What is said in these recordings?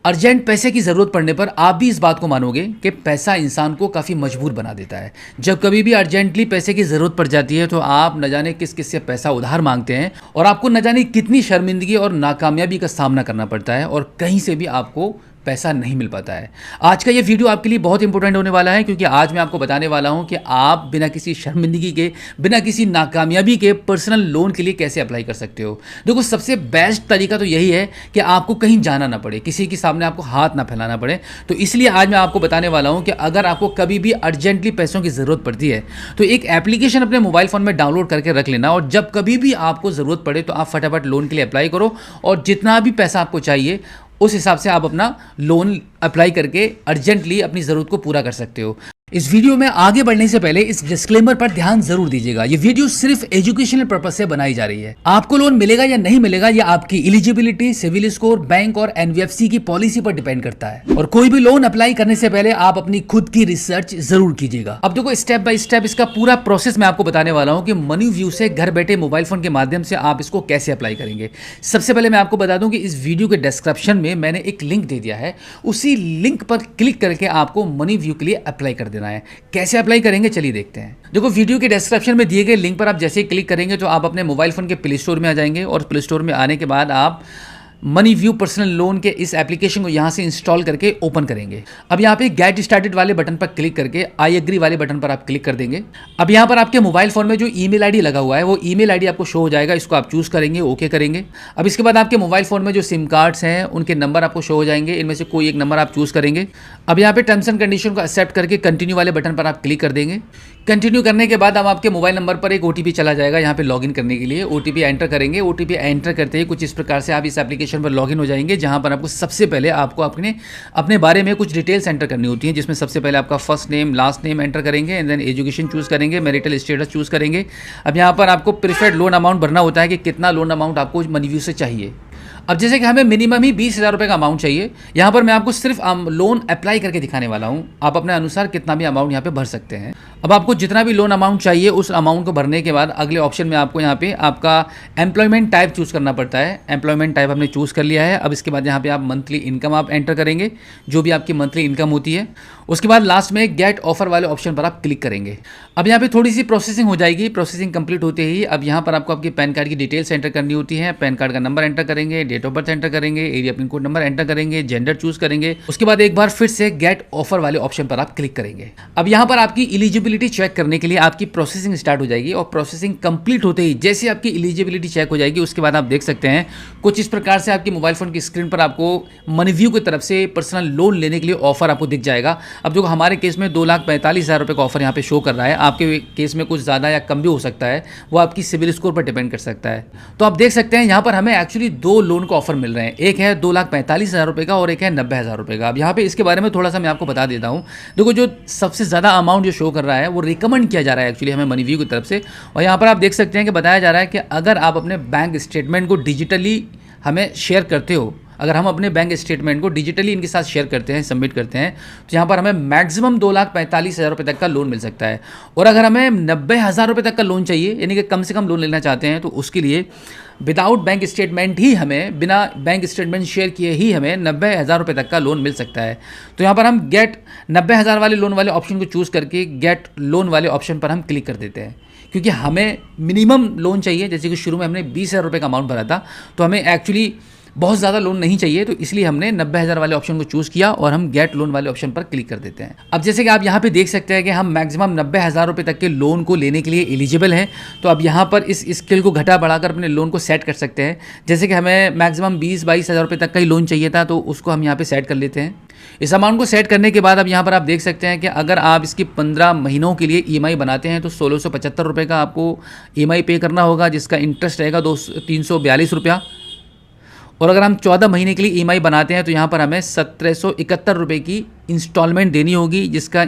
Urgent पैसे की ज़रूरत पड़ने पर आप भी इस बात को मानोगे कि पैसा इंसान को काफ़ी मजबूर बना देता है। जब कभी भी अर्जेंटली पैसे की ज़रूरत पड़ जाती है तो आप न जाने किस किस से पैसा उधार मांगते हैं और आपको न जाने कितनी शर्मिंदगी और नाकामयाबी का सामना करना पड़ता है और कहीं से भी आपको पैसा नहीं मिल पाता है। आज का ये वीडियो आपके लिए बहुत इंपॉर्टेंट होने वाला है क्योंकि आज मैं आपको बताने वाला हूं कि आप बिना किसी शर्मिंदगी के, बिना किसी नाकामयाबी के पर्सनल लोन के लिए कैसे अप्लाई कर सकते हो। देखो, सबसे बेस्ट तरीका तो यही है कि आपको कहीं जाना ना पड़े, किसी के सामने आपको हाथ ना फैलाना पड़े। तो इसलिए आज मैं आपको बताने वाला हूं कि अगर आपको कभी भी अर्जेंटली पैसों की ज़रूरत पड़ती है तो एक एप्लीकेशन अपने मोबाइल फ़ोन में डाउनलोड करके रख लेना और जब कभी भी आपको ज़रूरत पड़े तो आप फटाफट लोन के लिए अप्लाई करो और जितना भी पैसा आपको चाहिए उस हिसाब से आप अपना लोन अप्लाई करके अर्जेंटली अपनी ज़रूरत को पूरा कर सकते हो। इस वीडियो में आगे बढ़ने से पहले इस डिस्क्लेमर पर ध्यान जरूर दीजिएगा। ये वीडियो सिर्फ एजुकेशनल पर्पस से बनाई जा रही है। आपको लोन मिलेगा या नहीं मिलेगा ये आपकी एलिजिबिलिटी, सिविल स्कोर, बैंक और एनबीएफसी की पॉलिसी पर डिपेंड करता है और कोई भी लोन अप्लाई करने से पहले आप अपनी खुद की रिसर्च जरूर कीजिएगा। अब देखो, स्टेप बाय स्टेप इसका पूरा प्रोसेस मैं आपको बताने वाला हूँ कि मनी व्यू से घर बैठे मोबाइल फोन के माध्यम से आप इसको कैसे अप्लाई करेंगे। सबसे पहले मैं आपको बता दूं कि इस वीडियो के डिस्क्रिप्शन में मैंने एक लिंक दे दिया है, उसी लिंक पर क्लिक करके आपको मनी व्यू के लिए अप्लाई कर देना है। कैसे अप्लाई करेंगे चलिए देखते हैं। देखो, वीडियो के डिस्क्रिप्शन में दिए गए लिंक पर आप जैसे ही क्लिक करेंगे तो आप अपने मोबाइल फोन के प्ले स्टोर में आ जाएंगे और प्ले स्टोर में आने के बाद आप मनी व्यू पर्सनल लोन के इस एप्लीकेशन को यहां से इंस्टॉल करके ओपन करेंगे। अब यहां पे गेट स्टार्टेड वाले बटन पर क्लिक करके आई एग्री वाले बटन पर आप क्लिक कर देंगे। अब यहां पर आपके मोबाइल फोन में जो ईमेल आईडी लगा हुआ है वो ईमेल आईडी आपको शो हो जाएगा, इसको आप चूज करेंगे, ओके करेंगे। अब इसके बाद आपके मोबाइल फोन में जो सिम कार्ड्स हैं उनके नंबर आपको शो हो जाएंगे, इनमें से कोई एक नंबर आप चूज करेंगे। अब यहाँ पे टर्म्स एंड कंडीशन को एक्सेप्ट करके कंटिन्यू वाले बटन पर आप क्लिक कर देंगे। कंटिन्यू करने के बाद अब आपके मोबाइल नंबर पर एक ओटीपी चला जाएगा यहाँ पे लॉगिन करने के लिए। ओटीपी एंटर करेंगे। ओटीपी एंटर करते ही कुछ इस प्रकार से आप इस एप्लीकेशन पर लॉगिन हो जाएंगे, जहां पर आपको सबसे पहले आपको अपने बारे में कुछ डिटेल्स एंटर करनी होती हैं, जिसमें सबसे पहले आपका first name, last name enter करेंगे एंड देन एजुकेशन चूज करेंगे, मैरिटल स्टेटस चूज करेंगे। अब यहाँ पर आपको प्रीफर्ड लोन अमाउंट भरना होता है कि कितना लोन अमाउंट आपको मनी व्यू से चाहिए। अब जैसे कि हमें मिनिमम ही 20,000 रुपये का अमाउंट चाहिए, यहाँ पर मैं आपको सिर्फ लोन अप्लाई करके दिखाने वाला हूँ। आप अपने अनुसार कितना भी अमाउंट यहाँ पे भर सकते हैं। अब आपको जितना भी लोन अमाउंट चाहिए उस अमाउंट को भरने के बाद अगले ऑप्शन में आपको यहाँ पे आपका एम्प्लॉयमेंट टाइप चूज़ करना पड़ता है। एम्प्लॉयमेंट टाइप हमने चूज़ कर लिया है। अब इसके बाद यहाँ पे आप मंथली इनकम आप एंटर करेंगे, जो भी आपकी मंथली इनकम होती है। उसके बाद लास्ट में गेट ऑफर वाले ऑप्शन पर आप क्लिक करेंगे। अब यहाँ पे थोड़ी सी प्रोसेसिंग हो जाएगी। प्रोसेसिंग कंप्लीट होते ही अब यहाँ पर आपको आपकी पैन कार्ड की डिटेल्स एंटर करनी होती है। पैन कार्ड का नंबर एंटर करेंगे, डेट ऑफ बर्थ एंटर करेंगे, area pin code number enter करेंगे, जेंडर चूज करेंगे। उसके बाद एक बार फिर से गेट ऑफर वाले ऑप्शन पर आप क्लिक करेंगे। अब यहाँ पर आपकी एलिजिबिलिटी चेक करने के लिए आपकी प्रोसेसिंग स्टार्ट हो जाएगी और प्रोसेसिंग कंप्लीट होते ही जैसे आपकी एलिजिबिलिटी चेक हो जाएगी उसके बाद आप देख सकते हैं कुछ इस प्रकार से आपकी मोबाइल फोन की स्क्रीन पर आपको मनी व्यू की तरफ से पर्सनल लोन लेने के लिए ऑफर आपको दिख जाएगा। अब जो हमारे केस में 2,45,000 रुपये का ऑफर यहाँ पे शो कर रहा है, आपके केस में कुछ ज़्यादा या कम भी हो सकता है, वो आपकी सिविल स्कोर पर डिपेंड कर सकता है। तो आप देख सकते हैं यहाँ पर हमें एक्चुअली 2 लोन का ऑफर मिल रहे हैं, एक है 2,45,000 रुपये का और एक है 90,000 रुपये का। अब यहाँ पे इसके बारे में थोड़ा सा मैं आपको बता देता हूँ। देखो, जो सबसे ज़्यादा अमाउंट जो शो कर रहा है वो रिकमेंड किया जा रहा है एक्चुअली हमें मनी व्यू की तरफ से। और यहाँ पर आप देख सकते हैं कि बताया जा रहा है कि अगर आप अपने बैंक स्टेटमेंट को डिजिटली हमें शेयर करते हो, अगर हम अपने बैंक स्टेटमेंट को डिजिटली इनके साथ शेयर करते हैं, सबमिट करते हैं, तो यहाँ पर हमें मैक्सिमम 2,45,000 रुपये तक का लोन मिल सकता है। और अगर हमें 90,000 रुपये तक का लोन चाहिए, यानी कि कम से कम लोन लेना चाहते हैं, तो उसके लिए विदाउट बैंक स्टेटमेंट ही हमें, बिना बैंक स्टेटमेंट शेयर किए ही हमें 90,000 रुपये तक का लोन मिल सकता है। तो यहाँ पर हम गेट 90,000 वाले लोन वाले ऑप्शन को चूज़ करके गेट लोन वाले ऑप्शन पर हम क्लिक कर देते हैं, क्योंकि हमें मिनिमम लोन चाहिए। जैसे कि शुरू में हमने 20,000 रुपये का अमाउंट भरा था, तो हमें एक्चुअली बहुत ज़्यादा लोन नहीं चाहिए, तो इसलिए हमने 90,000 वाले ऑप्शन को चूज़ किया और हम गेट लोन वाले ऑप्शन पर क्लिक कर देते हैं। अब जैसे कि आप यहाँ पे देख सकते हैं कि हम मैक्सिमम 90,000 रुपये तक के लोन को लेने के लिए एलिजिबल हैं। तो अब यहाँ पर इस स्केल को घटा बढ़ाकर अपने लोन को सेट कर सकते हैं। जैसे कि हमें मैक्सिमम 20-22,000 रुपये तक का ही लोन चाहिए था, तो उसको हम यहाँ पर सेट कर लेते हैं। इस अमाउंट को सेट करने के बाद अब यहाँ पर आप देख सकते हैं कि अगर आप इसकी 15 महीनों के लिए ईएमआई बनाते हैं तो 1,675 रुपये का आपको ईएमआई पे करना होगा, जिसका इंटरेस्ट रहेगा 342 रुपया। और अगर हम 14 महीने के लिए ईएमआई बनाते हैं तो यहाँ पर हमें 1,771 रुपये की इंस्टॉलमेंट देनी होगी, जिसका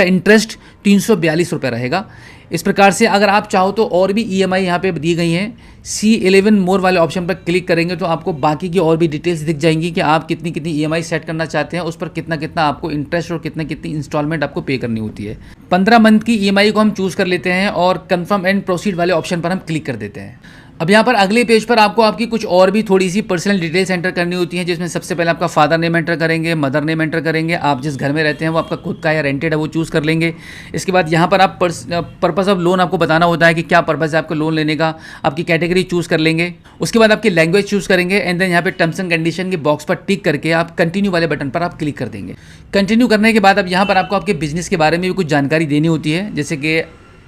इंटरेस्ट 342 रुपये रहेगा। इस प्रकार से अगर आप चाहो तो और भी ईएमआई यहाँ पे दी गई हैं। C11 मोर वाले ऑप्शन पर क्लिक करेंगे तो आपको बाकी की और भी डिटेल्स दिख जाएंगी कि आप कितनी कितनी ईएमआई सेट करना चाहते हैं, उस पर कितना कितना आपको इंटरेस्ट और कितनी कितनी इंस्टॉलमेंट आपको पे करनी होती है। 15 मंथ की ईएमआई को हम चूज़ कर लेते हैं और कन्फर्म एंड प्रोसीड वाले ऑप्शन पर हम क्लिक कर देते हैं। अब यहाँ पर अगले पेज पर आपको आपकी कुछ और भी थोड़ी सी पर्सनल डिटेल्स एंटर करनी होती हैं, जिसमें सबसे पहले आपका फादर नेम एंटर करेंगे, मदर नेम एंटर करेंगे, आप जिस घर में रहते हैं वो आपका खुद का या रेंटेड है वो चूज़ कर लेंगे। इसके बाद यहाँ पर आप पर्पस ऑफ लोन आपको बताना होता है कि क्या पर्पस है आपको लोन लेने का, आपकी कैटेगरी चूज़ कर लेंगे। उसके बाद आपकी लैंग्वेज चूज़ करेंगे एंड देन यहाँ पे टर्म्स एंड कंडीशन के बॉक्स पर टिक करके आप कंटिन्यू वाले बटन पर आप क्लिक कर देंगे। कंटिन्यू करने के बाद अब यहाँ पर आपको आपके बिजनेस के बारे में भी कुछ जानकारी देनी होती है, जैसे कि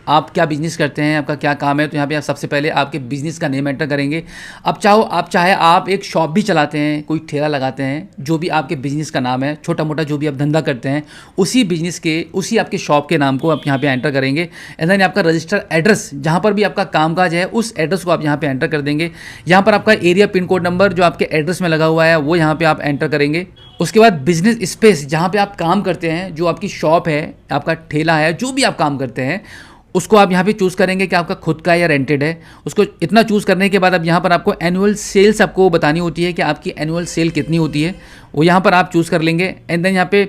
आप क्या बिज़नेस करते हैं, आपका क्या काम है। तो यहाँ पे आप सबसे पहले आपके बिज़नेस का नेम एंटर करेंगे। अब चाहे आप एक शॉप भी चलाते हैं, कोई ठेला लगाते हैं, जो भी आपके बिज़नेस का नाम है, छोटा मोटा जो भी आप धंधा करते हैं, उसी बिज़नेस के उसी आपके शॉप के नाम को आप यहाँ पे एंटर करेंगे। एंड देन आपका रजिस्टर एड्रेस, जहाँ पर भी आपका कामकाज है, उस एड्रेस को आप यहाँ पर एंटर कर देंगे। यहाँ पर आपका एरिया पिन कोड नंबर जो आपके एड्रेस में लगा हुआ है वो यहाँ पर आप एंटर करेंगे। उसके बाद बिजनेस स्पेस, जहाँ पे आप काम करते हैं, जो आपकी शॉप है, आपका ठेला है, जो भी आप काम करते हैं, उसको आप यहाँ पे चूज़ करेंगे कि आपका खुद का या रेंटेड है। उसको इतना चूज़ करने के बाद अब यहाँ पर आपको एनुअल सेल्स आपको बतानी होती है कि आपकी एनुअल सेल कितनी होती है, वो यहाँ पर आप चूज़ कर लेंगे। एंड देन यहाँ पे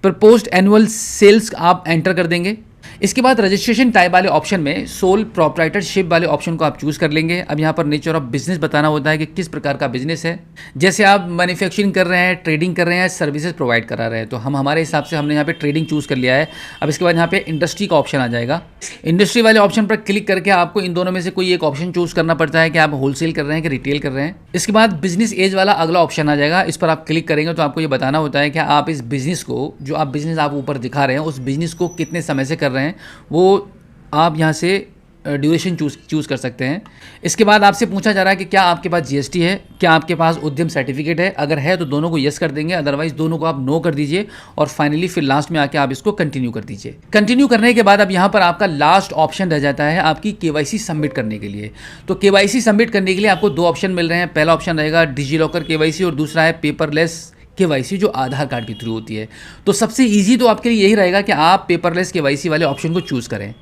प्रपोज्ड एनुअल सेल्स आप एंटर कर देंगे। इसके बाद रजिस्ट्रेशन टाइप वाले ऑप्शन में सोल प्रोप्राइटरशिप वाले ऑप्शन को आप चूज़ कर लेंगे। अब यहाँ पर नेचर ऑफ बिजनेस बताना होता है कि किस प्रकार का बिजनेस है, जैसे आप मैन्युफैक्चरिंग कर रहे हैं, ट्रेडिंग कर रहे हैं, सर्विसेज प्रोवाइड करा रहे हैं। तो हम हमारे हिसाब से हमने यहाँ पे ट्रेडिंग चूज़ कर लिया है। अब इसके बाद यहाँ पे इंडस्ट्री का ऑप्शन आ जाएगा। इंडस्ट्री वाले ऑप्शन पर क्लिक करके आपको इन दोनों में से कोई एक ऑप्शन चूज़ करना पड़ता है कि आप होलसेल कर रहे हैं कि रिटेल कर रहे हैं। इसके बाद बिजनेस एज वाला अगला ऑप्शन आ जाएगा। इस पर आप क्लिक करेंगे तो आपको ये बताना होता है कि आप इस बिजनेस को, जो आप बिजनेस आप ऊपर दिखा रहे हैं, उस बिजनेस को कितने समय से कर रहे हैं, वो आप यहाँ से ड्यूरेशन चूज़ कर सकते हैं। इसके बाद आपसे पूछा जा रहा है कि क्या आपके पास जीएसटी है, क्या आपके पास उद्यम सर्टिफिकेट है। अगर है तो दोनों को यस कर देंगे, अदरवाइज दोनों को आप नो कर दीजिए और फाइनली फिर लास्ट में आके आप इसको कंटिन्यू कर दीजिए। कंटिन्यू करने के बाद अब यहाँ पर आपका लास्ट ऑप्शन रह जाता है आपकी केवाईसी सबमिट करने के लिए। तो केवाईसी सबमिट करने के लिए आपको दो ऑप्शन मिल रहे हैं। पहला ऑप्शन रहेगा डिजिलॉकर केवाईसी और दूसरा है पेपरलेस केवाईसी, जो आधार कार्ड के थ्रू होती है। तो सबसे ईजी तो आपके लिए यही रहेगा कि आप पेपरलेस केवाईसी वाले ऑप्शन को चूज़ करें।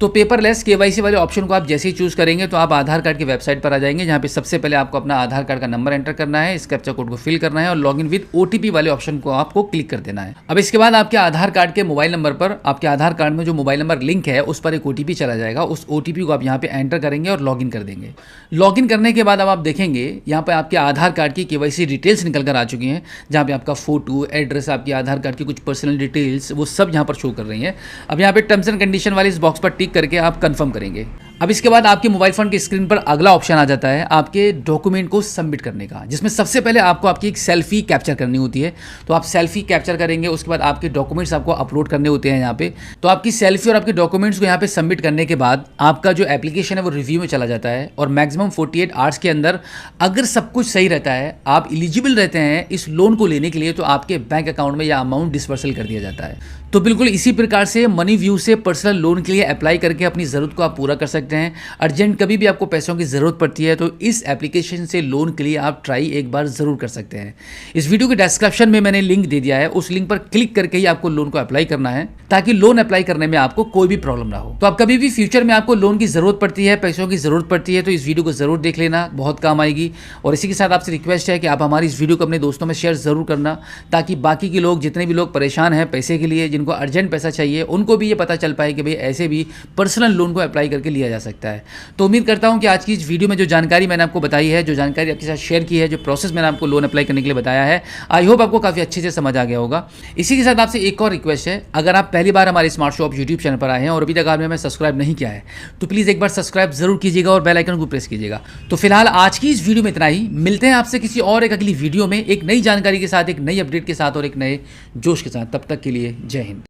तो पेपरलेस केवाईसी वाले ऑप्शन को आप जैसे ही चूज़ करेंगे तो आप आधार कार्ड की वेबसाइट पर आ जाएंगे, जहाँ पे सबसे पहले आपको अपना आधार कार्ड का नंबर एंटर करना है, इस कैप्चा कोड को फिल करना है और लॉगिन विद ओटीपी वाले ऑप्शन को आपको क्लिक कर देना है। अब इसके बाद आपके आधार कार्ड के मोबाइल नंबर पर, आपके आधार कार्ड में जो मोबाइल नंबर लिंक है उस पर एक ओटीपी चला जाएगा। उस ओटीपी को आप यहाँ पे एंटर करेंगे और लॉगिन कर देंगे। लॉगिन करने के बाद अब आप देखेंगे यहाँ पर आपके आधार कार्ड की केवाईसी डिटेल्स निकल कर आ चुकी हैं, जहाँ पे आपका फोटो, एड्रेस, आपकी आधार कार्ड की कुछ पर्सनल डिटेल्स, वो सब यहाँ पर शो कर रही हैं। अब यहाँ पे टर्म्स एंड कंडीशन वाले इस बॉक्स पर टिक करके आप कंफर्म करेंगे। अब इसके बाद आपके मोबाइल फोन की स्क्रीन पर अगला ऑप्शन आ जाता है आपके डॉक्यूमेंट को सबमिट करने का, जिसमें सबसे पहले आपको आपकी एक सेल्फी कैप्चर करनी होती है। तो आप सेल्फी कैप्चर करेंगे, उसके बाद आपके डॉक्यूमेंट्स आपको अपलोड करने होते हैं यहाँ पे। तो आपकी सेल्फी और आपके डॉक्यूमेंट्स को यहाँ पे सबमिट करने के बाद आपका जो एप्लीकेशन है वो रिव्यू में चला जाता है और मैक्सिमम 48 आवर्स के अंदर अगर सब कुछ सही रहता है, आप एलिजिबल रहते हैं इस लोन को लेने के लिए, तो आपके बैंक अकाउंट में यह अमाउंट डिस्पर्सल कर दिया जाता है। तो बिल्कुल इसी प्रकार से मनी व्यू से पर्सनल लोन के लिए अप्लाई करके अपनी ज़रूरत को आप पूरा कर सकते हैं। अर्जेंट कभी भी आपको पैसों की ज़रूरत पड़ती है तो इस एप्लीकेशन से लोन के लिए आप ट्राई एक बार ज़रूर कर सकते हैं। इस वीडियो के डिस्क्रिप्शन में मैंने लिंक दे दिया है, उस लिंक पर क्लिक करके ही आपको लोन को अप्लाई करना है, ताकि लोन अप्लाई करने में आपको कोई भी प्रॉब्लम ना हो। तो आप कभी भी फ्यूचर में आपको लोन की ज़रूरत पड़ती है, पैसों की ज़रूरत पड़ती है, तो इस वीडियो को ज़रूर देख लेना, बहुत काम आएगी। और इसी के साथ आपसे रिक्वेस्ट है कि आप हमारी इस वीडियो को अपने दोस्तों में शेयर ज़रूर करना, ताकि बाकी के लोग, जितने भी लोग परेशान हैं पैसे के लिए, जिनको अर्जेंट पैसा चाहिए, उनको भी ये पता चल पाए कि भाई ऐसे भी पर्सनल लोन को अप्लाई करके लिया जा सकता है। तो उम्मीद करता हूं कि आज की इस वीडियो में जो जानकारी मैंने आपको बताई है, जो जानकारी आपके साथ शेयर की है, जो प्रोसेस मैंने आपको लोन अप्लाई करने के लिए बताया है, आई होप आपको काफ़ी अच्छे से समझ आ गया होगा। इसी के साथ आपसे एक और रिक्वेस्ट है, अगर आप पहली बार हमारे स्मार्ट शॉप यूट्यूब चैनल पर आए हैं और अभी तक आपने हमें सब्सक्राइब नहीं किया है, तो प्लीज़ एक बार सब्सक्राइब जरूर कीजिएगा और बेल आइकन को प्रेस कीजिएगा। तो फिलहाल आज की इस वीडियो में इतना ही, मिलते हैं आपसे किसी और एक अगली वीडियो में एक नई जानकारी के साथ, एक नई अपडेट के साथ और एक नए जोश के साथ। तब तक के लिए जय हिंद।